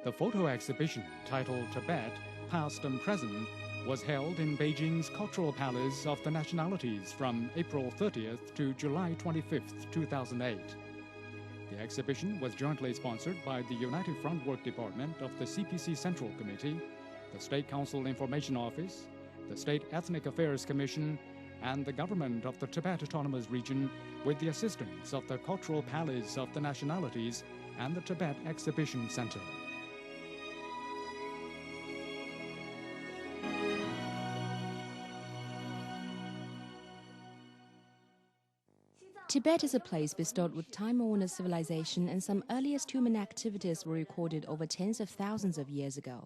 The photo exhibition, titled Tibet, Past and Present, was held in Beijing's Cultural Palace of the Nationalities from April 30th to July 25th, 2008. The exhibition was jointly sponsored by the United Front Work Department of the CPC Central Committee, the State Council Information Office, the State Ethnic Affairs Commission, and the government of the Tibet Autonomous Region, with the assistance of the Cultural Palace of the Nationalities and the Tibet Exhibition Center. Tibet is a place bestowed with time-honored civilization, and some earliest human activities were recorded over tens of thousands of years ago.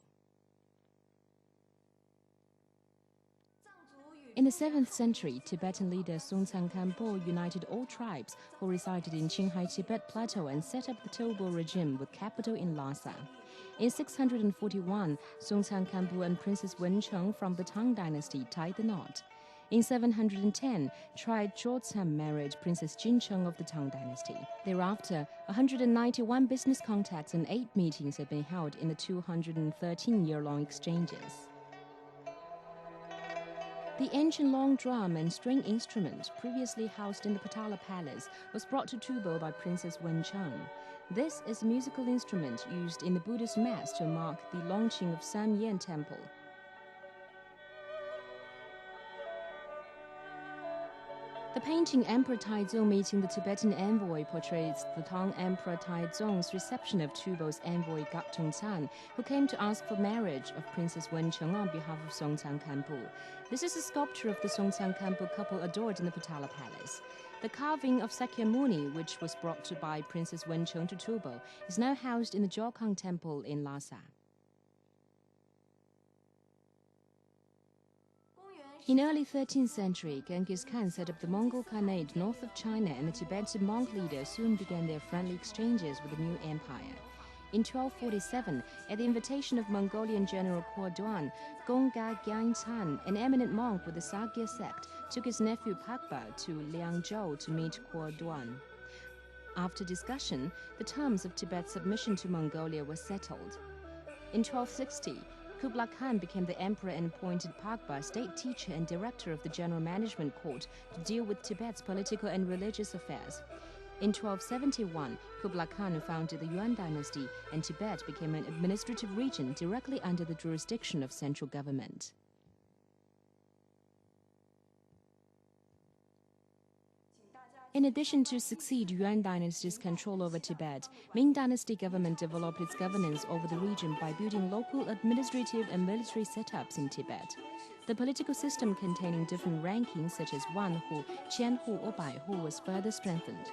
In the 7th century, Tibetan leader Songtsen Khampo united all tribes who resided in Qinghai Tibet Plateau and set up the Tobel regime with capital in Lhasa. In 641, Songtsen Khampo and Princess Wencheng from the Tang dynasty tied the knot. In 710, tried Zhorzhan married Princess Jincheng of the Tang dynasty. Thereafter, 191 business contacts and 8 meetings have been held in the 213-year-long exchanges. The ancient long drum and string instrument, previously housed in the Potala Palace, was brought to Tubal by Princess Wencheng. This is a musical instrument used in the Buddhist Mass to mark the launching of Samyen Temple. The painting Emperor Taizong meeting the Tibetan envoy portrays the Tang Emperor Taizong's reception of Tubal's envoy Gaptongzan, who came to ask for marriage of Princess Wencheng on behalf of Songtsen Khampo. This is a sculpture of the Songtsen Khampo couple adored in the Potala Palace. The carving of Sakyamuni, which was brought by Princess Wencheng to Tubal, is now housed in the Jokang Temple in Lhasa. In early 13th century, Genghis Khan set up the Mongol Khanate north of China, and the Tibetan monk leaders soon began their friendly exchanges with the new empire. In 1247, at the invitation of Mongolian General Duan, Gongga Gyaltsen, an eminent monk with the Sakya sect, took his nephew Pakba to Liangzhou to meet Duan. After discussion, the terms of Tibet's submission to Mongolia were settled. In 1260, Kublai Khan became the emperor and appointed Pakba state teacher and director of the General Management Court to deal with Tibet's political and religious affairs. In 1271, Kublai Khan founded the Yuan dynasty, and Tibet became an administrative region directly under the jurisdiction of central government. In addition to succeed Yuan dynasty's control over Tibet, Ming dynasty government developed its governance over the region by building local administrative and military setups in Tibet. The political system containing different rankings such as Wanhu, Qianhu or Baihu was further strengthened.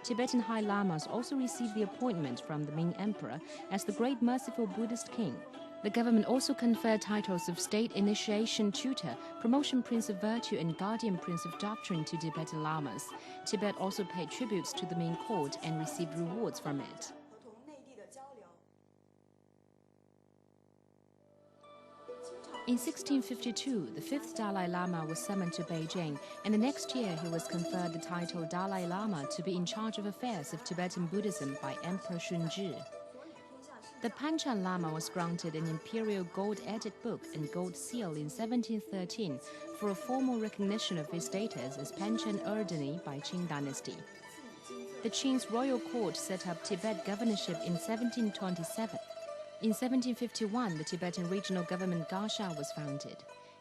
Tibetan High Lamas also received the appointment from the Ming Emperor as the Great Merciful Buddhist King. The government also conferred titles of State Initiation Tutor, Promotion Prince of Virtue, and Guardian Prince of Doctrine to Tibetan Lamas. Tibet also paid tributes to the Ming court and received rewards from it. In 1652, the 5th Dalai Lama was summoned to Beijing, and the next year he was conferred the title Dalai Lama to be in charge of affairs of Tibetan Buddhism by Emperor Shunzhi. The Panchen Lama was granted an imperial gold-edged book and gold seal in 1713 for a formal recognition of his status as Panchen Erdeni by Qing dynasty. The Qing's royal court set up Tibet governorship in 1727. In 1751, the Tibetan regional government Garsha was founded.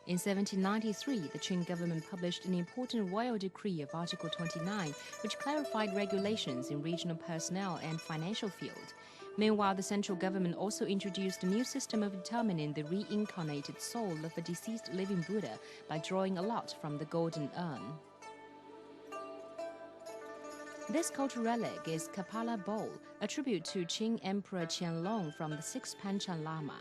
In 1793, the Qing government published an important royal decree of Article 29, which clarified regulations in regional personnel and financial field. Meanwhile, the central government also introduced a new system of determining the reincarnated soul of a deceased living Buddha by drawing a lot from the golden urn. This cultural relic is Kapala Bowl, a tribute to Qing Emperor Qianlong from the 6th Panchen Lama.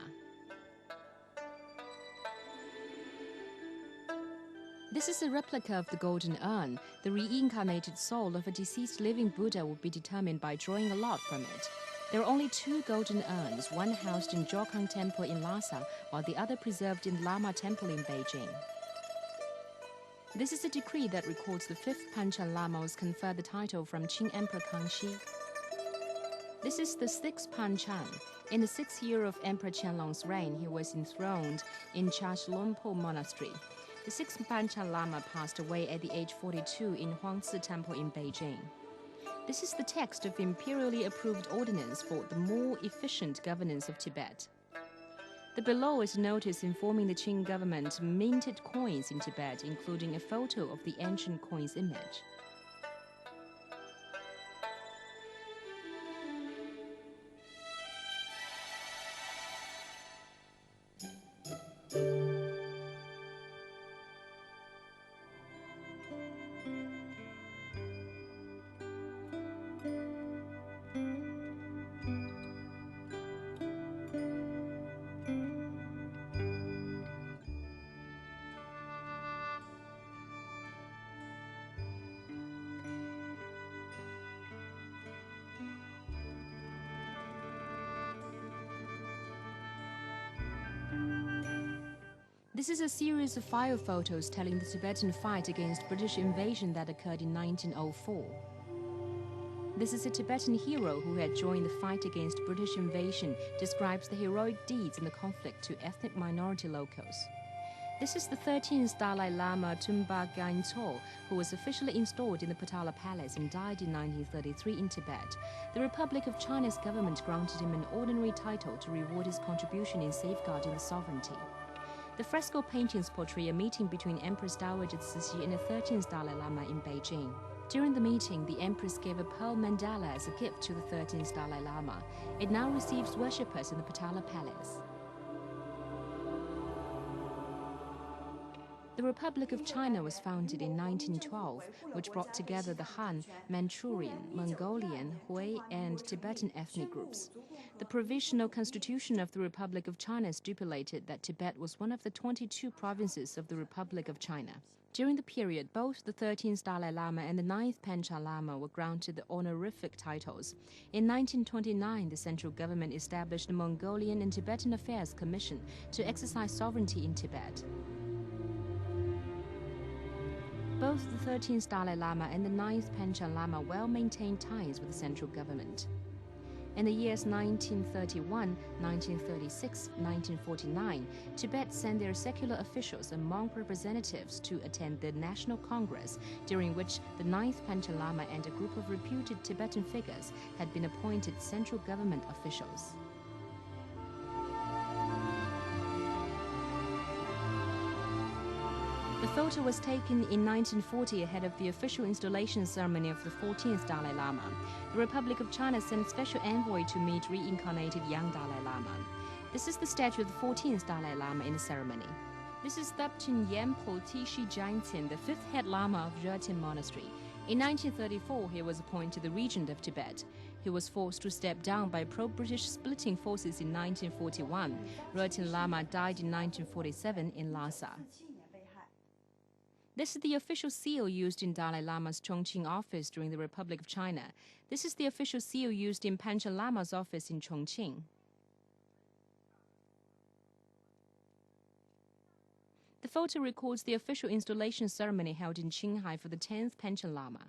This is a replica of the golden urn. The reincarnated soul of a deceased living Buddha will be determined by drawing a lot from it. There are only 2 golden urns, one housed in Jokang Temple in Lhasa, while the other preserved in Lama Temple in Beijing. This is a decree that records the 5th Panchen Lama was conferred the title from Qing Emperor Kangxi. This is the sixth Panchan. In the 6th year of Emperor Qianlong's reign, he was enthroned in Chashlunpo Monastery. The sixth Panchan Lama passed away at the age 42 in Huangzi Temple in Beijing. This is the text of imperially approved ordinance for the more efficient governance of Tibet. The below is a notice informing the Qing government minted coins in Tibet, including a photo of the ancient coin's image. This is a series of file photos telling the Tibetan fight against British invasion that occurred in 1904. This is a Tibetan hero who had joined the fight against British invasion, describes the heroic deeds in the conflict to ethnic minority locals. This is the 13th Dalai Lama Tumba Gyaltso, who was officially installed in the Potala Palace and died in 1933 in Tibet. The Republic of China's government granted him an ordinary title to reward his contribution in safeguarding the sovereignty. The fresco paintings portray a meeting between Empress Dowager Cixi and the 13th Dalai Lama in Beijing. During the meeting, the Empress gave a pearl mandala as a gift to the 13th Dalai Lama. It now receives worshippers in the Potala Palace. The Republic of China was founded in 1912, which brought together the Han, Manchurian, Mongolian, Hui, and Tibetan ethnic groups. The Provisional Constitution of the Republic of China stipulated that Tibet was one of the 22 provinces of the Republic of China. During the period, both the 13th Dalai Lama and the 9th Panchen Lama were granted the honorific titles. In 1929, the central government established the Mongolian and Tibetan Affairs Commission to exercise sovereignty in Tibet. Both the 13th Dalai Lama and the 9th Panchen Lama well maintained ties with the central government. In the years 1931, 1936, 1949, Tibet sent their secular officials and monk representatives to attend the National Congress, during which the 9th Panchen Lama and a group of reputed Tibetan figures had been appointed central government officials. The photo was taken in 1940 ahead of the official installation ceremony of the 14th Dalai Lama. The Republic of China sent special envoy to meet reincarnated young Dalai Lama. This is the statue of the 14th Dalai Lama in the ceremony. This is Thubten Yempo Tishi Jaintin, the 5th head Lama of Jötin Monastery. In 1934, he was appointed the regent of Tibet. He was forced to step down by pro-British splitting forces in 1941. Jötin Lama died in 1947 in Lhasa. This is the official seal used in Dalai Lama's Chongqing office during the Republic of China. This is the official seal used in Panchen Lama's office in Chongqing. The photo records the official installation ceremony held in Qinghai for the 10th Panchen Lama.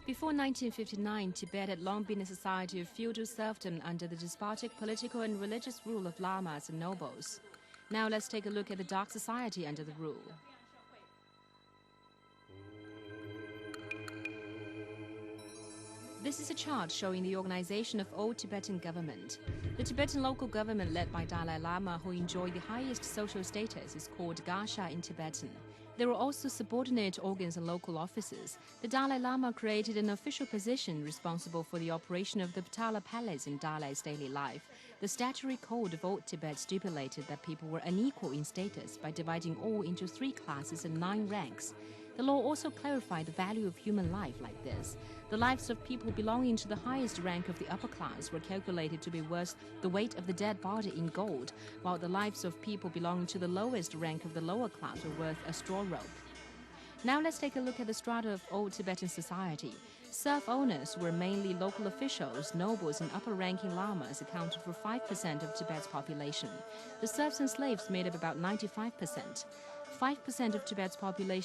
Before 1959, Tibet had long been a society of feudal serfdom under the despotic political and religious rule of lamas and nobles. Now let's take a look at the dark society under the rule. This is a chart showing the organization of old Tibetan government. The Tibetan local government led by Dalai Lama, who enjoyed the highest social status, is called Gasha in Tibetan. There were also subordinate organs and local offices. The Dalai Lama created an official position responsible for the operation of the Potala Palace in Dalai's daily life. The statutory code of old Tibet stipulated that people were unequal in status by dividing all into 3 classes and 9 ranks. The law also clarified the value of human life like this. The lives of people belonging to the highest rank of the upper class were calculated to be worth the weight of the dead body in gold, while the lives of people belonging to the lowest rank of the lower class were worth a straw rope. Now let's take a look at the strata of old Tibetan society. Serf owners were mainly local officials. Nobles and upper-ranking lamas accounted for 5% of Tibet's population. The serfs and slaves made up about 95%. 5% of Tibet's population